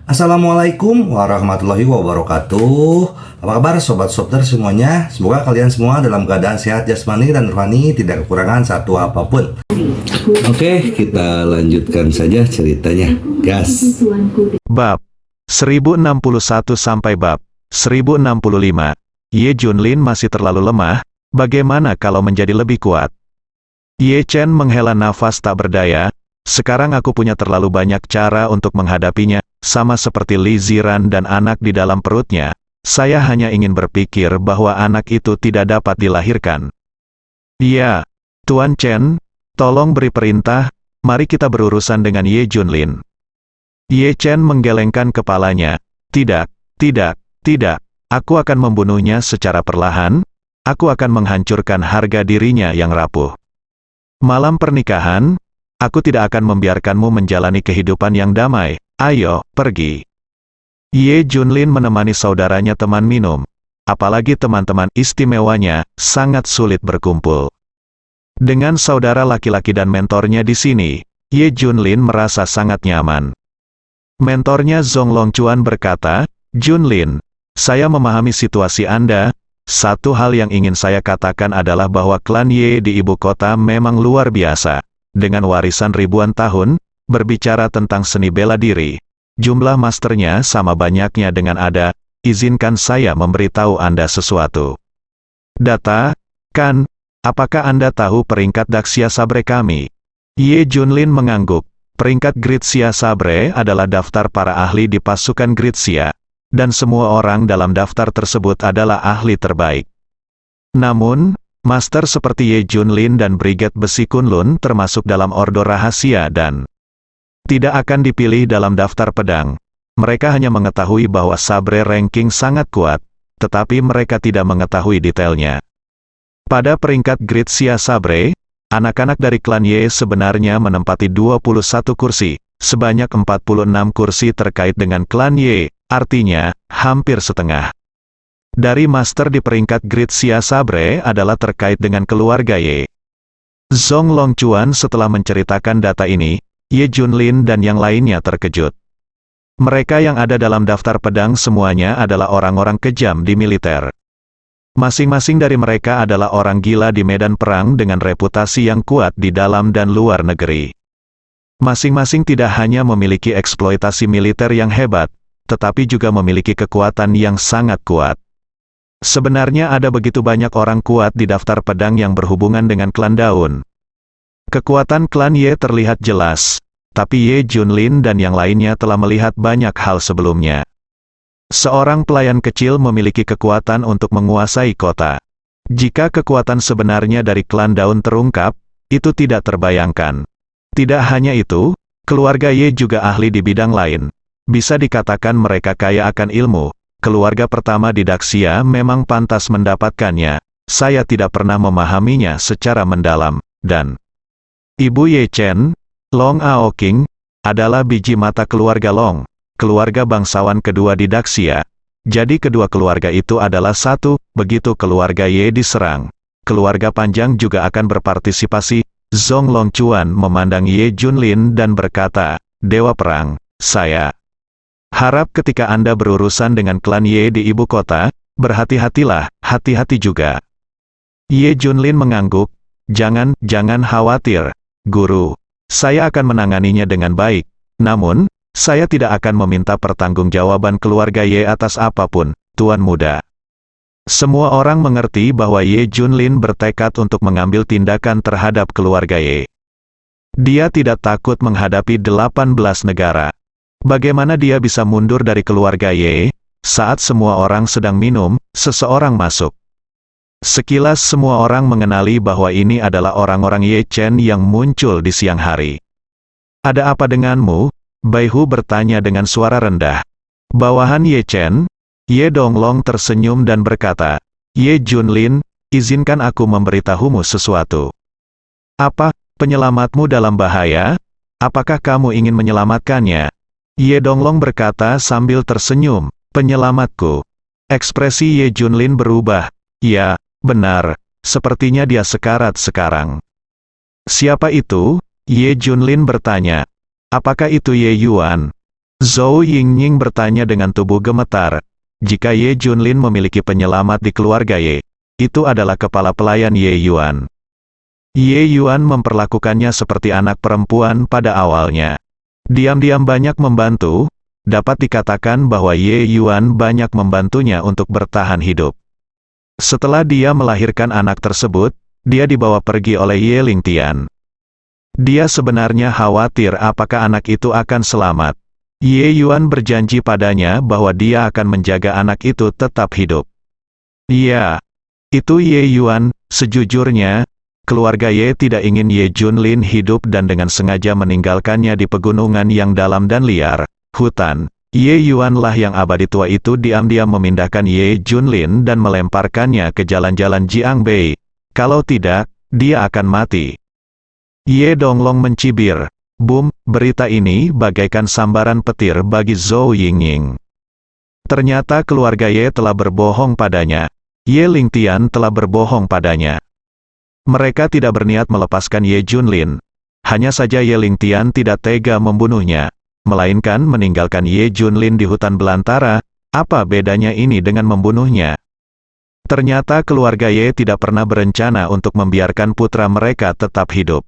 Assalamualaikum warahmatullahi wabarakatuh. Apa kabar sobat Softer semuanya? Semoga kalian semua dalam keadaan sehat jasmani dan rohani, tidak kekurangan satu apapun. Oke, kita lanjutkan saja ceritanya. Gas. Bab 1061 sampai bab 1065. Ye Junlin masih terlalu lemah, bagaimana kalau menjadi lebih kuat? Ye Chen menghela nafas tak berdaya. Sekarang aku punya terlalu banyak cara untuk menghadapinya, sama seperti Li Ziran dan anak di dalam perutnya. Saya hanya ingin berpikir bahwa anak itu tidak dapat dilahirkan. Ya, Tuan Chen, tolong beri perintah, mari kita berurusan dengan Ye Junlin. Ye Chen menggelengkan kepalanya. Tidak, tidak, tidak. Aku akan membunuhnya secara perlahan, aku akan menghancurkan harga dirinya yang rapuh. Malam pernikahan, aku tidak akan membiarkanmu menjalani kehidupan yang damai. Ayo, pergi. Ye Junlin menemani saudaranya teman minum. Apalagi teman-teman istimewanya, sangat sulit berkumpul. Dengan saudara laki-laki dan mentornya di sini, Ye Junlin merasa sangat nyaman. Mentornya Zhong Longchuan berkata, Junlin, saya memahami situasi Anda. Satu hal yang ingin saya katakan adalah bahwa klan Ye di ibu kota memang luar biasa. Dengan warisan ribuan tahun, berbicara tentang seni bela diri, jumlah masternya sama banyaknya dengan Ada, izinkan saya memberitahu Anda sesuatu. Data, kan, apakah Anda tahu peringkat Daxia Sabre kami? Ye Junlin mengangguk, peringkat Gritsia Sabre adalah daftar para ahli di pasukan Gritsia, dan semua orang dalam daftar tersebut adalah ahli terbaik. Namun, Master seperti Ye Junlin dan Brigade Besi Kunlun termasuk dalam ordo rahasia dan tidak akan dipilih dalam daftar pedang. Mereka hanya mengetahui bahwa Sabre ranking sangat kuat, tetapi mereka tidak mengetahui detailnya. Pada peringkat Gritsia Sabre, anak-anak dari klan Ye sebenarnya menempati 21 kursi, sebanyak 46 kursi terkait dengan klan Ye, artinya, hampir setengah. Dari master di peringkat Gritsia Sabre adalah terkait dengan keluarga Ye. Zhong Longchuan setelah menceritakan data ini, Ye Junlin dan yang lainnya terkejut. Mereka yang ada dalam daftar pedang semuanya adalah orang-orang kejam di militer. Masing-masing dari mereka adalah orang gila di medan perang dengan reputasi yang kuat di dalam dan luar negeri. Masing-masing tidak hanya memiliki eksploitasi militer yang hebat, tetapi juga memiliki kekuatan yang sangat kuat. Sebenarnya ada begitu banyak orang kuat di daftar pedang yang berhubungan dengan klan Daun. Kekuatan klan Ye terlihat jelas, tapi Ye Junlin dan yang lainnya telah melihat banyak hal sebelumnya. Seorang pelayan kecil memiliki kekuatan untuk menguasai kota. Jika kekuatan sebenarnya dari klan Daun terungkap, itu tidak terbayangkan. Tidak hanya itu, keluarga Ye juga ahli di bidang lain. Bisa dikatakan mereka kaya akan ilmu. Keluarga pertama di Daxia memang pantas mendapatkannya. Saya tidak pernah memahaminya secara mendalam, dan Ibu Ye Chen, Long Ao King, adalah biji mata keluarga Long, keluarga bangsawan kedua di Daxia. Jadi kedua keluarga itu adalah satu, begitu keluarga Ye diserang. Keluarga panjang juga akan berpartisipasi. Zhong Longchuan memandang Ye Junlin dan berkata, Dewa Perang, saya harap ketika Anda berurusan dengan klan Ye di ibu kota, berhati-hatilah, hati-hati juga. Ye Junlin mengangguk, jangan khawatir, Guru. Saya akan menanganinya dengan baik. Namun, saya tidak akan meminta pertanggungjawaban keluarga Ye atas apapun, Tuan Muda. Semua orang mengerti bahwa Ye Junlin bertekad untuk mengambil tindakan terhadap keluarga Ye. Dia tidak takut menghadapi 18 negara. Bagaimana dia bisa mundur dari keluarga Ye? Saat semua orang sedang minum, seseorang masuk. Sekilas semua orang mengenali bahwa ini adalah orang-orang Ye Chen yang muncul di siang hari. Ada apa denganmu? Bai Hu bertanya dengan suara rendah. Bawahan Ye Chen, Ye Donglong tersenyum dan berkata, Ye Junlin, izinkan aku memberitahumu sesuatu. Apa, penyelamatmu dalam bahaya? Apakah kamu ingin menyelamatkannya? Ye Donglong berkata sambil tersenyum, penyelamatku. Ekspresi Ye Junlin berubah. Ya, benar, sepertinya dia sekarat sekarang. Siapa itu? Ye Junlin bertanya. Apakah itu Ye Yuan? Zhou Yingning bertanya dengan tubuh gemetar. Jika Ye Junlin memiliki penyelamat di keluarga Ye, itu adalah kepala pelayan Ye Yuan. Ye Yuan memperlakukannya seperti anak perempuan pada awalnya. Diam-diam banyak membantu, dapat dikatakan bahwa Ye Yuan banyak membantunya untuk bertahan hidup. Setelah dia melahirkan anak tersebut, dia dibawa pergi oleh Ye Lingtian. Dia sebenarnya khawatir apakah anak itu akan selamat. Ye Yuan berjanji padanya bahwa dia akan menjaga anak itu tetap hidup. Ya, itu Ye Yuan. Sejujurnya, keluarga Ye tidak ingin Ye Junlin hidup dan dengan sengaja meninggalkannya di pegunungan yang dalam dan liar, hutan. Ye Yuan lah yang abadi tua itu diam-diam memindahkan Ye Junlin dan melemparkannya ke jalan-jalan Jiangbei. Kalau tidak, dia akan mati. Ye Donglong mencibir. Boom, berita ini bagaikan sambaran petir bagi Zhou Yingning. Ternyata keluarga Ye telah berbohong padanya. Ye Lingtian telah berbohong padanya. Mereka tidak berniat melepaskan Ye Junlin. Hanya saja Ye Lingtian tidak tega membunuhnya, melainkan meninggalkan Ye Junlin di hutan belantara. Apa bedanya ini dengan membunuhnya? Ternyata keluarga Ye tidak pernah berencana untuk membiarkan putra mereka tetap hidup.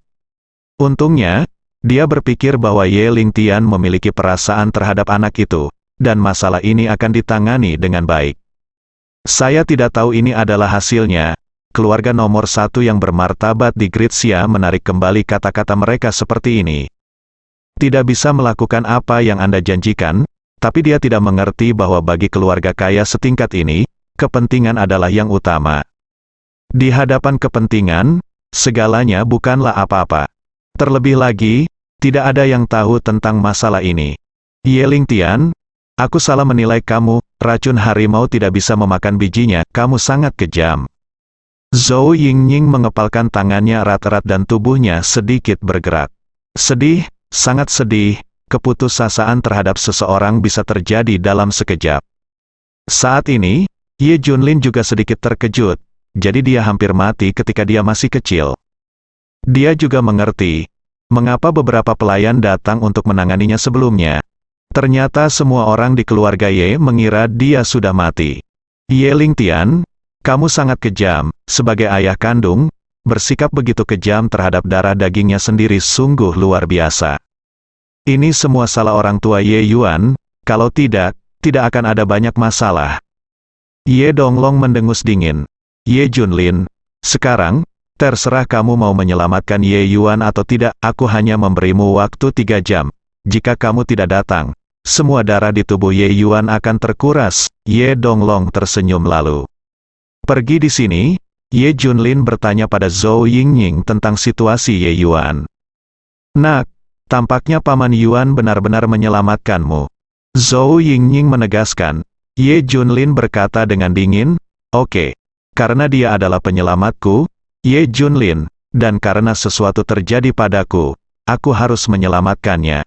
Untungnya, dia berpikir bahwa Ye Lingtian memiliki perasaan terhadap anak itu, dan masalah ini akan ditangani dengan baik. Saya tidak tahu ini adalah hasilnya. Keluarga nomor satu yang bermartabat di Gritsia menarik kembali kata-kata mereka seperti ini. Tidak bisa melakukan apa yang Anda janjikan, tapi dia tidak mengerti bahwa bagi keluarga kaya setingkat ini, kepentingan adalah yang utama. Di hadapan kepentingan, segalanya bukanlah apa-apa. Terlebih lagi, tidak ada yang tahu tentang masalah ini. Ye Lingtian, aku salah menilai kamu, racun harimau tidak bisa memakan bijinya, kamu sangat kejam. Zhou Yingning mengepalkan tangannya erat-erat dan tubuhnya sedikit bergerak. Sedih, sangat sedih, keputusasaan terhadap seseorang bisa terjadi dalam sekejap. Saat ini, Ye Junlin juga sedikit terkejut, jadi dia hampir mati ketika dia masih kecil. Dia juga mengerti, mengapa beberapa pelayan datang untuk menanganinya sebelumnya. Ternyata semua orang di keluarga Ye mengira dia sudah mati. Ye Lingtian, kamu sangat kejam, sebagai ayah kandung, bersikap begitu kejam terhadap darah dagingnya sendiri sungguh luar biasa. Ini semua salah orang tua Ye Yuan, kalau tidak akan ada banyak masalah. Ye Donglong mendengus dingin. Ye Junlin, sekarang, terserah kamu mau menyelamatkan Ye Yuan atau tidak, aku hanya memberimu waktu 3 jam. Jika kamu tidak datang, semua darah di tubuh Ye Yuan akan terkuras. Ye Donglong tersenyum lalu. Pergi di sini, Ye Junlin bertanya pada Zhou Yingning tentang situasi Ye Yuan. Nak, tampaknya Paman Yuan benar-benar menyelamatkanmu. Zhou Yingning menegaskan. Ye Junlin berkata dengan dingin, oke, karena dia adalah penyelamatku, Ye Junlin, dan karena sesuatu terjadi padaku, aku harus menyelamatkannya.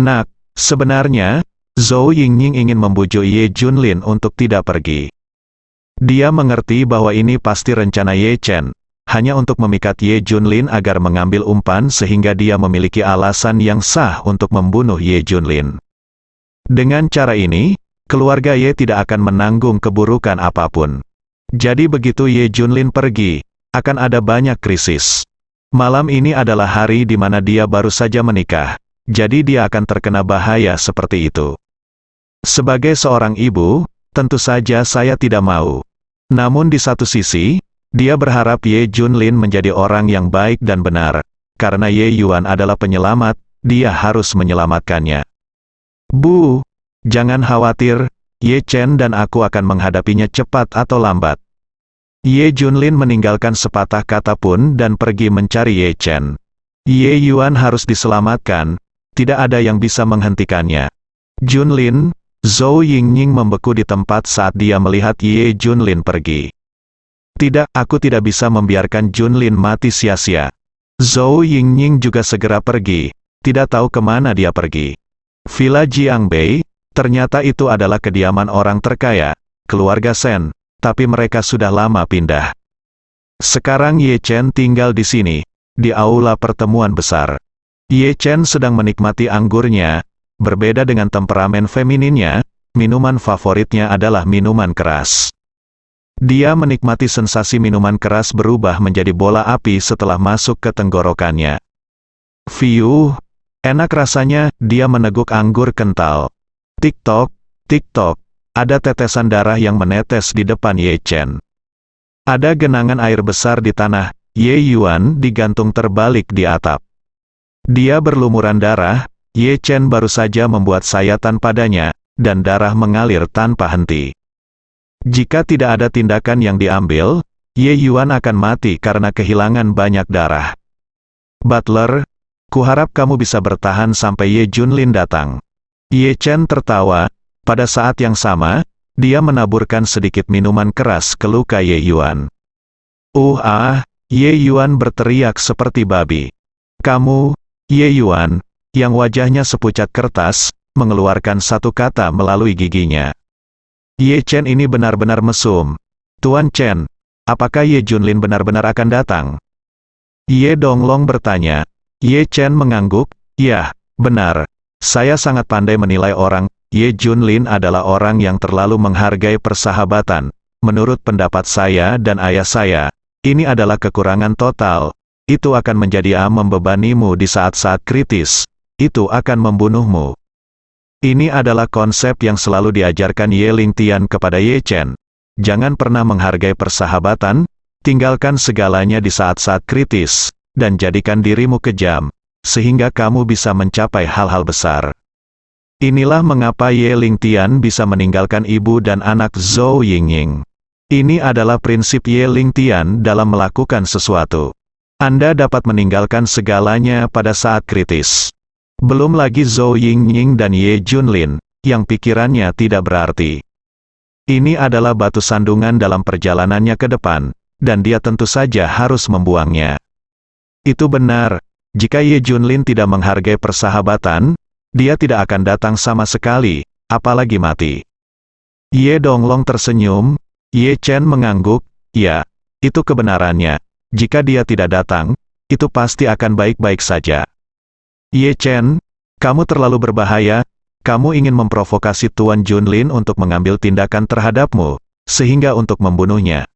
Nak, sebenarnya, Zhou Yingning ingin membujuk Ye Junlin untuk tidak pergi. Dia mengerti bahwa ini pasti rencana Ye Chen, hanya untuk memikat Ye Junlin agar mengambil umpan sehingga dia memiliki alasan yang sah untuk membunuh Ye Junlin. Dengan cara ini, keluarga Ye tidak akan menanggung keburukan apapun. Jadi begitu Ye Junlin pergi, akan ada banyak krisis. Malam ini adalah hari di mana dia baru saja menikah, jadi dia akan terkena bahaya seperti itu. Sebagai seorang ibu, tentu saja saya tidak mau. Namun di satu sisi, dia berharap Ye Junlin menjadi orang yang baik dan benar. Karena Ye Yuan adalah penyelamat, dia harus menyelamatkannya. Bu, jangan khawatir, Ye Chen dan aku akan menghadapinya cepat atau lambat. Ye Junlin meninggalkan sepatah kata pun dan pergi mencari Ye Chen. Ye Yuan harus diselamatkan, tidak ada yang bisa menghentikannya. Junlin, Zhou Yingning membeku di tempat saat dia melihat Ye Junlin pergi. Tidak, aku tidak bisa membiarkan Junlin mati sia-sia. Zhou Yingning juga segera pergi, tidak tahu kemana dia pergi. Villa Jiangbei, ternyata itu adalah kediaman orang terkaya, keluarga Shen, tapi mereka sudah lama pindah. Sekarang Ye Chen tinggal di sini, di aula pertemuan besar. Ye Chen sedang menikmati anggurnya, berbeda dengan temperamen femininnya, minuman favoritnya adalah minuman keras. Dia menikmati sensasi minuman keras berubah menjadi bola api setelah masuk ke tenggorokannya. Fiuh, enak rasanya, dia meneguk anggur kental. Tik-tok, tik-tok, ada tetesan darah yang menetes di depan Ye Chen. Ada genangan air besar di tanah, Ye Yuan digantung terbalik di atap. Dia berlumuran darah, Ye Chen baru saja membuat sayatan padanya, dan darah mengalir tanpa henti. Jika tidak ada tindakan yang diambil, Ye Yuan akan mati karena kehilangan banyak darah. Butler, kuharap kamu bisa bertahan sampai Ye Junlin datang. Ye Chen tertawa, pada saat yang sama, dia menaburkan sedikit minuman keras ke luka Ye Yuan. Ye Yuan berteriak seperti babi. Kamu, Ye Yuan, yang wajahnya sepucat kertas, mengeluarkan satu kata melalui giginya. Ye Chen ini benar-benar mesum. Tuan Chen, apakah Ye Junlin benar-benar akan datang? Ye Donglong bertanya. Ye Chen mengangguk, ya, benar. Saya sangat pandai menilai orang. Ye Junlin adalah orang yang terlalu menghargai persahabatan. Menurut pendapat saya dan ayah saya, ini adalah kekurangan total. Itu akan menjadi membebanimu di saat-saat kritis. Itu akan membunuhmu. Ini adalah konsep yang selalu diajarkan Ye Lingtian kepada Ye Chen. Jangan pernah menghargai persahabatan, tinggalkan segalanya di saat-saat kritis, dan jadikan dirimu kejam, sehingga kamu bisa mencapai hal-hal besar. Inilah mengapa Ye Lingtian bisa meninggalkan ibu dan anak Zhou Yingying. Ini adalah prinsip Ye Lingtian dalam melakukan sesuatu. Anda dapat meninggalkan segalanya pada saat kritis. Belum lagi Zhou Yingying dan Ye Junlin, yang pikirannya tidak berarti. Ini adalah batu sandungan dalam perjalanannya ke depan, dan dia tentu saja harus membuangnya. Itu benar, jika Ye Junlin tidak menghargai persahabatan, dia tidak akan datang sama sekali, apalagi mati. Ye Donglong tersenyum, Ye Chen mengangguk, ya, itu kebenarannya. Jika dia tidak datang, itu pasti akan baik-baik saja. Ye Chen, kamu terlalu berbahaya, kamu ingin memprovokasi Tuan Junlin untuk mengambil tindakan terhadapmu, sehingga untuk membunuhnya.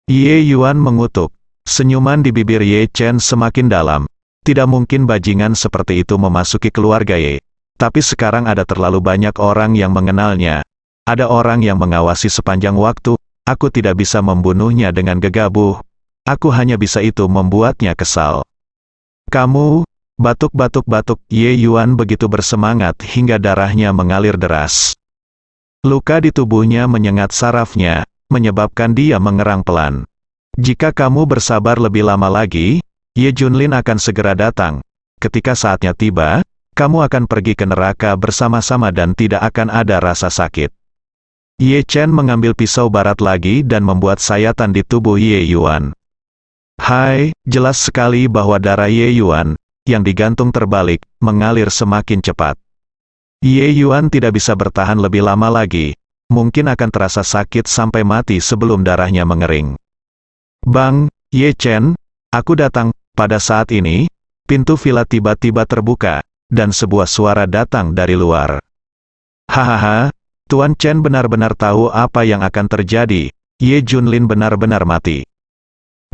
Ye Yuan mengutuk. Senyuman di bibir Ye Chen semakin dalam. Tidak mungkin bajingan seperti itu memasuki keluarga Ye. Tapi sekarang ada terlalu banyak orang yang mengenalnya. Ada orang yang mengawasi sepanjang waktu. Aku tidak bisa membunuhnya dengan gegabah. Aku hanya bisa itu membuatnya kesal. Kamu, batuk-batuk-batuk, Ye Yuan begitu bersemangat hingga darahnya mengalir deras. Luka di tubuhnya menyengat sarafnya, menyebabkan dia mengerang pelan. Jika kamu bersabar lebih lama lagi, Ye Junlin akan segera datang. Ketika saatnya tiba, kamu akan pergi ke neraka bersama-sama dan tidak akan ada rasa sakit. Ye Chen mengambil pisau barat lagi dan membuat sayatan di tubuh Ye Yuan. Hai, jelas sekali bahwa darah Ye Yuan, yang digantung terbalik, mengalir semakin cepat. Ye Yuan tidak bisa bertahan lebih lama lagi, mungkin akan terasa sakit sampai mati sebelum darahnya mengering. Bang, Ye Chen, aku datang. Pada saat ini, pintu villa tiba-tiba terbuka, dan sebuah suara datang dari luar. Hahaha, Tuan Chen benar-benar tahu apa yang akan terjadi, Ye Junlin benar-benar mati.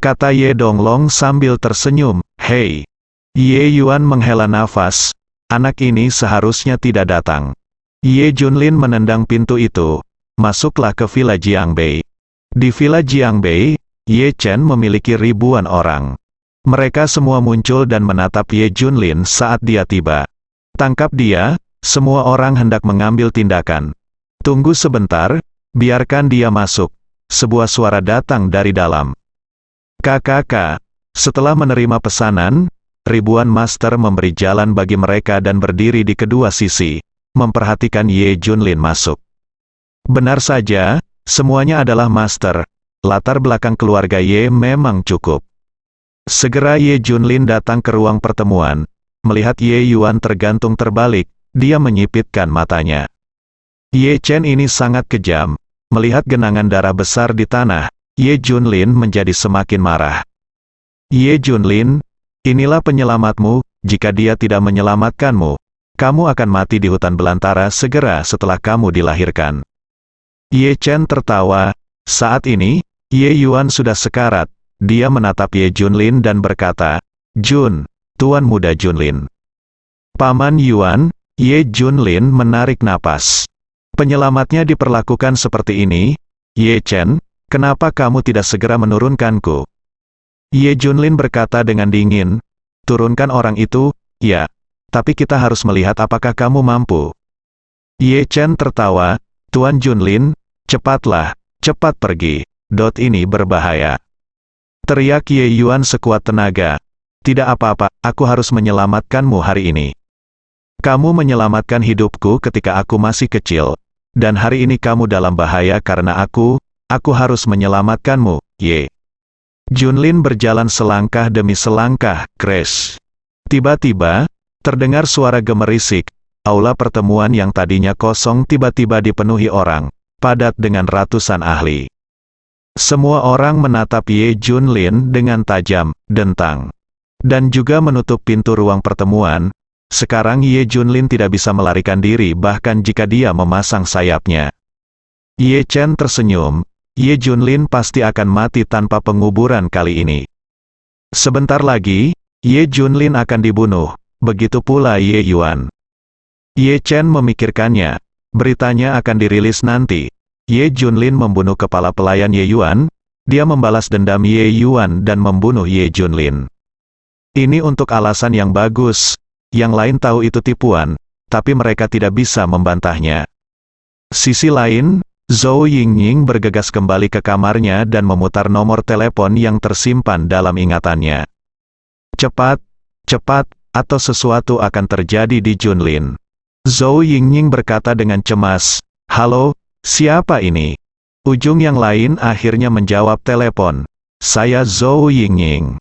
Kata Ye Donglong sambil tersenyum, hei. Ye Yuan menghela nafas, anak ini seharusnya tidak datang. Ye Junlin menendang pintu itu, masuklah ke Villa Jiangbei. Di Villa Jiangbei, Ye Chen memiliki ribuan orang. Mereka semua muncul dan menatap Ye Junlin saat dia tiba. Tangkap dia, semua orang hendak mengambil tindakan. Tunggu sebentar, biarkan dia masuk. Sebuah suara datang dari dalam. KKK, setelah menerima pesanan, ribuan master memberi jalan bagi mereka dan berdiri di kedua sisi, memperhatikan Ye Junlin masuk. Benar saja, semuanya adalah master. Latar belakang keluarga Ye memang cukup. Segera Ye Junlin datang ke ruang pertemuan. Melihat Ye Yuan tergantung terbalik, dia menyipitkan matanya. Ye Chen ini sangat kejam. Melihat genangan darah besar di tanah, Ye Junlin menjadi semakin marah. Ye Junlin, inilah penyelamatmu, jika dia tidak menyelamatkanmu, kamu akan mati di hutan belantara segera setelah kamu dilahirkan. Ye Chen tertawa. Saat ini, Ye Yuan sudah sekarat. Dia menatap Ye Junlin dan berkata, Jun, Tuan Muda Junlin. Paman Yuan, Ye Junlin menarik napas. Penyelamatnya diperlakukan seperti ini. Ye Chen, kenapa kamu tidak segera menurunkanku? Ye Junlin berkata dengan dingin, turunkan orang itu, ya. Tapi kita harus melihat apakah kamu mampu. Ye Chen tertawa, Tuan Junlin, cepatlah, cepat pergi. Ini berbahaya. Teriak Ye Yuan sekuat tenaga. Tidak apa-apa, aku harus menyelamatkanmu hari ini. Kamu menyelamatkan hidupku ketika aku masih kecil. Dan hari ini kamu dalam bahaya karena aku harus menyelamatkanmu, Ye. Junlin berjalan selangkah demi selangkah, crash. Tiba-tiba, terdengar suara gemerisik. Aula pertemuan yang tadinya kosong tiba-tiba dipenuhi orang, padat dengan ratusan ahli. Semua orang menatap Ye Junlin dengan tajam, dentang. Dan juga menutup pintu ruang pertemuan. Sekarang Ye Junlin tidak bisa melarikan diri bahkan jika dia memasang sayapnya. Ye Chen tersenyum, Ye Junlin pasti akan mati tanpa penguburan kali ini. Sebentar lagi, Ye Junlin akan dibunuh, begitu pula Ye Yuan. Ye Chen memikirkannya, beritanya akan dirilis nanti. Ye Junlin membunuh kepala pelayan Ye Yuan, dia membalas dendam Ye Yuan dan membunuh Ye Junlin. Ini untuk alasan yang bagus, yang lain tahu itu tipuan, tapi mereka tidak bisa membantahnya. Sisi lain, Zhou Yingying bergegas kembali ke kamarnya dan memutar nomor telepon yang tersimpan dalam ingatannya. Cepat, cepat, atau sesuatu akan terjadi di Junlin. Zhou Yingying berkata dengan cemas, halo, siapa ini? Ujung yang lain akhirnya menjawab telepon. Saya Zhou Yingying.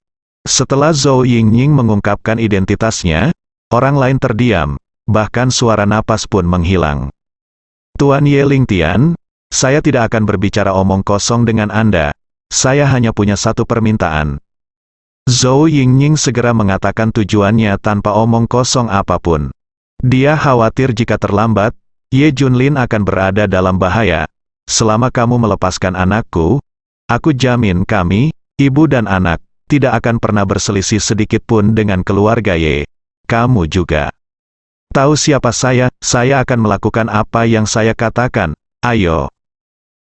Setelah Zhou Yingying mengungkapkan identitasnya, orang lain terdiam, bahkan suara napas pun menghilang. Tuan Ye Lingtian, saya tidak akan berbicara omong kosong dengan Anda. Saya hanya punya satu permintaan. Zhou Yingying segera mengatakan tujuannya tanpa omong kosong apapun. Dia khawatir jika terlambat, Ye Junlin akan berada dalam bahaya. Selama kamu melepaskan anakku, aku jamin kami, ibu dan anak, tidak akan pernah berselisih sedikit pun dengan keluarga Ye. Kamu juga. Tahu siapa saya akan melakukan apa yang saya katakan, ayo.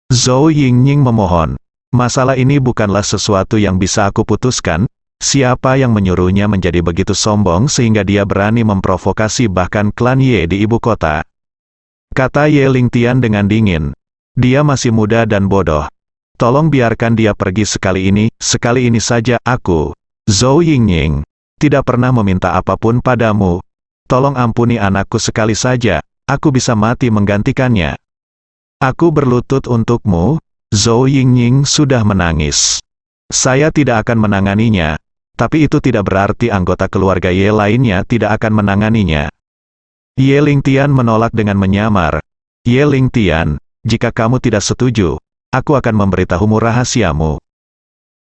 Zhou Yingying memohon. Masalah ini bukanlah sesuatu yang bisa aku putuskan. Siapa yang menyuruhnya menjadi begitu sombong sehingga dia berani memprovokasi bahkan klan Ye di ibu kota? Kata Ye Lingtian dengan dingin. Dia masih muda dan bodoh. Tolong biarkan dia pergi sekali ini saja. Aku, Zhou Yingying, tidak pernah meminta apapun padamu. Tolong ampuni anakku sekali saja, aku bisa mati menggantikannya. Aku berlutut untukmu. Zhou Yingying sudah menangis. Saya tidak akan menanganinya. Tapi itu tidak berarti anggota keluarga Ye lainnya tidak akan menanganinya. Ye Lingtian menolak dengan menyamar. Ye Lingtian, jika kamu tidak setuju, aku akan memberitahumu rahasiamu.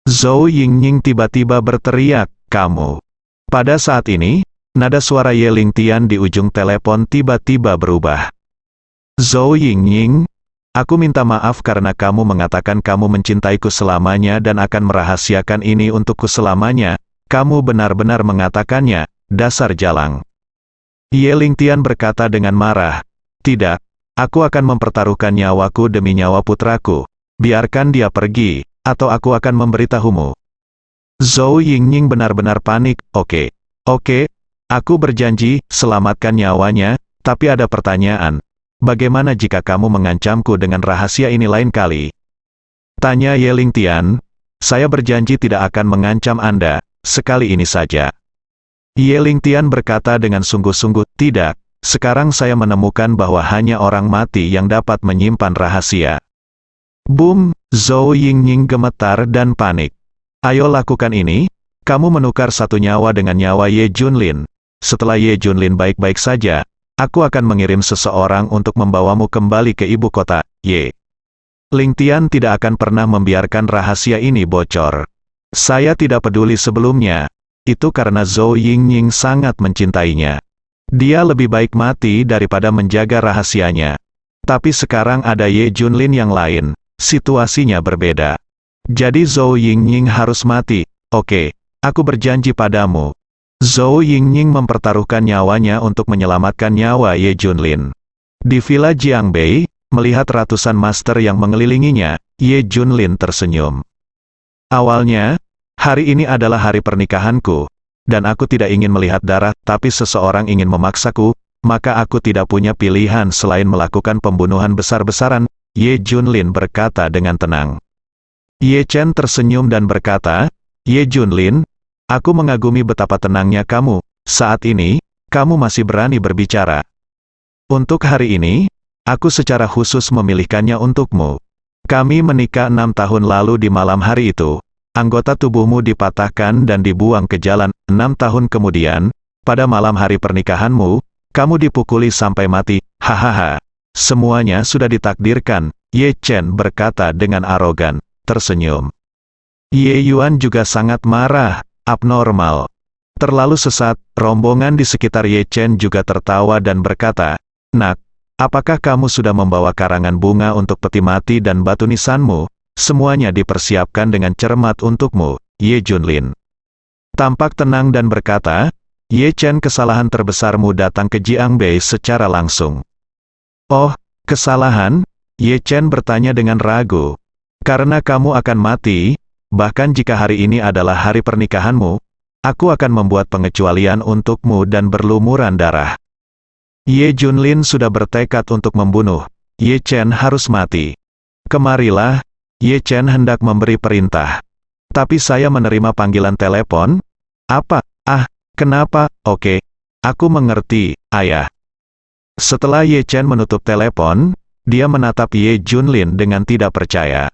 Zhou Yingying tiba-tiba berteriak, kamu. Pada saat ini, nada suara Ye Lingtian di ujung telepon tiba-tiba berubah. Zhou Yingying, aku minta maaf karena kamu mengatakan kamu mencintaiku selamanya dan akan merahasiakan ini untukku selamanya. Kamu benar-benar mengatakannya, dasar jalang. Ye Lingtian berkata dengan marah, tidak, aku akan mempertaruhkan nyawaku demi nyawa putraku. Biarkan dia pergi, atau aku akan memberitahumu. Zhou Yingying benar-benar panik. Oke, aku berjanji, selamatkan nyawanya, tapi ada pertanyaan. Bagaimana jika kamu mengancamku dengan rahasia ini lain kali? Tanya Ye Lingtian. Saya berjanji tidak akan mengancam Anda. Sekali ini saja. Ye Lingtian berkata dengan sungguh-sungguh, tidak, sekarang saya menemukan bahwa hanya orang mati yang dapat menyimpan rahasia. Boom, Zhou Yingying gemetar dan panik. Ayo lakukan ini, kamu menukar satu nyawa dengan nyawa Ye Junlin. Setelah Ye Junlin baik-baik saja, aku akan mengirim seseorang untuk membawamu kembali ke ibu kota, Ye. Lingtian tidak akan pernah membiarkan rahasia ini bocor. Saya tidak peduli sebelumnya, itu karena Zhou Yingying sangat mencintainya. Dia lebih baik mati daripada menjaga rahasianya. Tapi sekarang ada Ye Junlin yang lain, situasinya berbeda. Jadi Zhou Yingying harus mati. Oke, aku berjanji padamu. Zhou Yingying mempertaruhkan nyawanya untuk menyelamatkan nyawa Ye Junlin. Di Villa Jiangbei, melihat ratusan master yang mengelilinginya, Ye Junlin tersenyum. Awalnya, hari ini adalah hari pernikahanku, dan aku tidak ingin melihat darah, tapi seseorang ingin memaksaku, maka aku tidak punya pilihan selain melakukan pembunuhan besar-besaran, Ye Junlin berkata dengan tenang. Ye Chen tersenyum dan berkata, Ye Junlin, aku mengagumi betapa tenangnya kamu, saat ini, kamu masih berani berbicara. Untuk hari ini, aku secara khusus memilihkannya untukmu. Kami menikah 6 tahun lalu di malam hari itu. Anggota tubuhmu dipatahkan dan dibuang ke jalan. 6 tahun kemudian, pada malam hari pernikahanmu, kamu dipukuli sampai mati. Hahaha. Semuanya sudah ditakdirkan, Ye Chen berkata dengan arogan, tersenyum. Ye Yuan juga sangat marah, abnormal. Terlalu sesat, rombongan di sekitar Ye Chen juga tertawa dan berkata, Nak, apakah kamu sudah membawa karangan bunga untuk peti mati dan batu nisanmu? Semuanya dipersiapkan dengan cermat untukmu, Ye Junlin. Tampak tenang dan berkata, Ye Chen, kesalahan terbesarmu datang ke Jiangbei secara langsung. Oh, kesalahan? Ye Chen bertanya dengan ragu. Karena kamu akan mati, bahkan jika hari ini adalah hari pernikahanmu, aku akan membuat pengecualian untukmu dan berlumuran darah. Ye Junlin sudah bertekad untuk membunuh. Ye Chen harus mati. Kemarilah, Ye Chen hendak memberi perintah. Tapi saya menerima panggilan telepon. Apa? Kenapa? Oke. Aku mengerti, ayah. Setelah Ye Chen menutup telepon, dia menatap Ye Junlin dengan tidak percaya.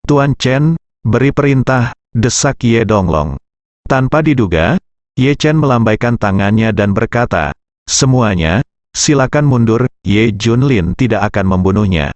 Tuan Chen, beri perintah, desak Ye Donglong. Tanpa diduga, Ye Chen melambaikan tangannya dan berkata, semuanya, silakan mundur, Ye Junlin tidak akan membunuhnya.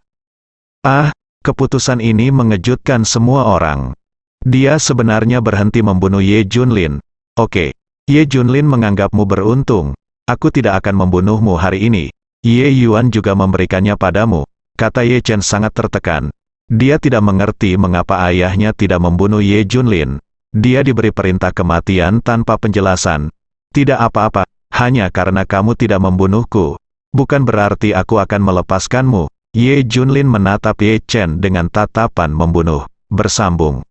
Keputusan ini mengejutkan semua orang. Dia sebenarnya berhenti membunuh Ye Junlin. Oke, Ye Junlin menganggapmu beruntung. Aku tidak akan membunuhmu hari ini. Ye Yuan juga memberikannya padamu, kata Ye Chen sangat tertekan. Dia tidak mengerti mengapa ayahnya tidak membunuh Ye Junlin. Dia diberi perintah kematian tanpa penjelasan. Tidak apa-apa, hanya karena kamu tidak membunuhku. Bukan berarti aku akan melepaskanmu. Ye Junlin menatap Ye Chen dengan tatapan membunuh. Bersambung.